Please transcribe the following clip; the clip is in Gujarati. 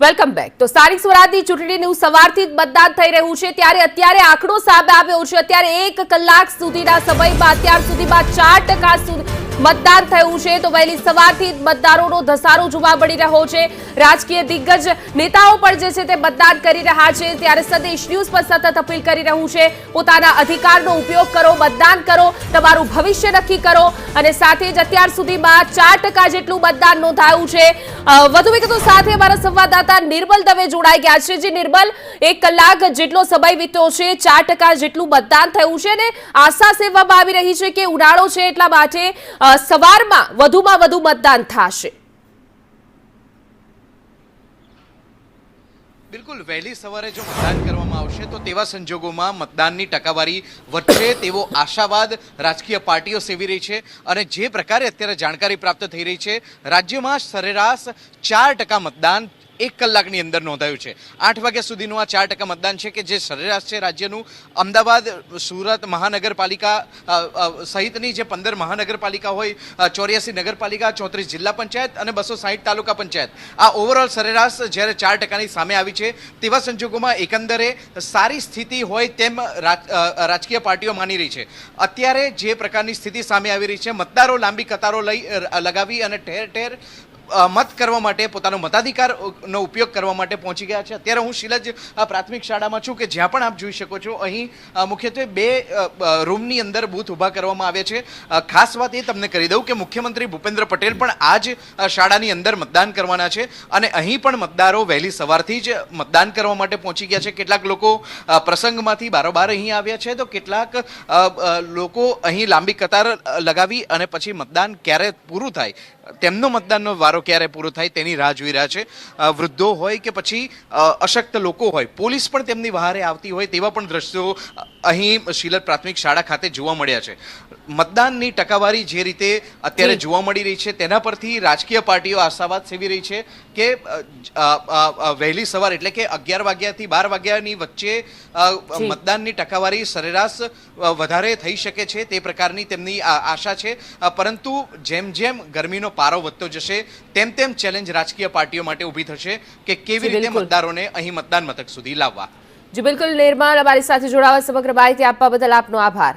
Welcome back. તો સ્થાનિક સ્વરાજની ચૂંટણીનું સવારથી જ મતદાન થઈ રહ્યું છે ત્યારે અત્યારે આંકડો સામે આવ્યો છે। અત્યારે 1 કલાક સુધીના સમયમાં અત્યાર સુધીમાં 4% મતદાન થયું છે। તો વહેલી સવારથી જ મતદારોનો ધસારો જોવા મળી રહ્યો છે। રાજકીય દિગ્ગજ નેતાઓ પણ જે છે તે મતદાન કરી રહ્યા છે ત્યારે સંદેશ ન્યૂઝ પર સતત અપીલ કરી રહ્યું છે પોતાના અધિકારનો ઉપયોગ કરો, મતદાન કરો, તમારું ભવિષ્ય નક્કી કરો અને સાથે જ અત્યાર સુધીમાં 4% જેટલું મતદાન નોંધાયું છે। વધુ વિગતો સાથે અમારા સંવાદદાતા નિર્મલ દવે જોડાઈ ગયા છે। જે નિર્મલ, 1 કલાક જેટલો સમય વીત્યો છે, 4% જેટલું મતદાન થયું છે ને આશા સેવવામાં આવી રહી છે કે ઉનાળો છે એટલા માટે સવારમાં વધુમાં વધુ મતદાન થશે। બિલકુલ, વહેલી સવારે જો મતદાન કરવામાં આવશે તો તેવા સંજોગોમાં મતદાનની ટકાવારી વધશે તેવો આશાવાદ રાજકીય પાર્ટીઓ સેવી રહી છે। અને જે પ્રકારે અત્યારે જાણકારી પ્રાપ્ત થઈ રહી છે, રાજ્યમાં સરેરાશ 4% મતદાન 1 કલાકની અંદર નોંધાયું છે। 8 વાગ્યા સુધીનું આ 4% મતદાન છે કે જે સરેરાશ છે રાજ્યનું। અમદાવાદ, સુરત મહાનગરપાલિકા સહિતની જે 15 મહાનગરપાલિકા હોય, 84 નગરપાલિકા, 34 જિલ્લા પંચાયત અને 260 તાલુકા પંચાયત, આ ઓવરઓલ સરેરાશ જ્યારે 4%ની સામે આવી છે તેવા સંજોગોમાં એકંદરે સારી સ્થિતિ હોય તેમ રાજકીય પાર્ટીઓ માની રહી છે। અત્યારે જે પ્રકારની સ્થિતિ સામે આવી રહી છે, મતદારો લાંબી કતારો લગાવી અને ઠેર ઠેર મત કરવા માટે, પોતાનો મતાધિકારનો ઉપયોગ કરવા માટે પહોંચી ગયા છે। અત્યારે હું શિલજ પ્રાથમિક શાળામાં છું કે જ્યાં પણ આપ જોઈ શકો છો અહીં મુખ્યત્વે 2 રૂમની અંદર બૂથ ઊભા કરવામાં આવ્યા છે। ખાસ વાત એ તમને કરી દઉં કે મુખ્યમંત્રી ભૂપેન્દ્ર પટેલ પણ આ જ શાળાની અંદર મતદાન કરવાના છે અને અહીં પણ મતદારો વહેલી સવારથી જ મતદાન કરવા માટે પહોંચી ગયા છે। કેટલાક લોકો પ્રસંગમાંથી બારોબાર અહીં આવ્યા છે તો કેટલાક લોકો અહીં લાંબી કતાર લગાવી અને પછી મતદાન ક્યારે પૂરું થાય, તેમનો મતદાનનો વારો ક્યારે પૂરો થાય તેની રાહ જોઈ રહ્યા છે। વૃદ્ધો હોય કે પછી અશક્ત લોકો હોય, પોલીસ પણ તેમની વહારે આવતી હોય તેવા પણ દ્રશ્યો અહીં શિલજ પ્રાથમિક શાળા ખાતે જોવા મળ્યા છે। મતદાનની ટકાવારી જે રીતે અત્યારે જોવા મળી રહી છે તેના પરથી રાજકીય પાર્ટીઓ આશાવાદ સેવી રહી છે કે વહેલી સવાર એટલે કે 11 વાગ્યાથી 12 વાગ્યાની વચ્ચે મતદાનની ટકાવારી સરેરાશ વધારે થઈ શકે છે તે પ્રકારની તેમની આશા છે। પરંતુ જેમ જેમ ગરમીનો પારો વધતો જશે તેમ તેમ ચેલેન્જ રાજકીય પાર્ટીઓ માટે ઊભી થશે કે કેવી રીતે મતદારોને અહીં મતદાન મથક સુધી લાવવા। જી બિલકુલ નિર્મલ, અમારી સાથે જોડાવા સમગ્ર માહિતી આપવા બદલ આપનો આભાર।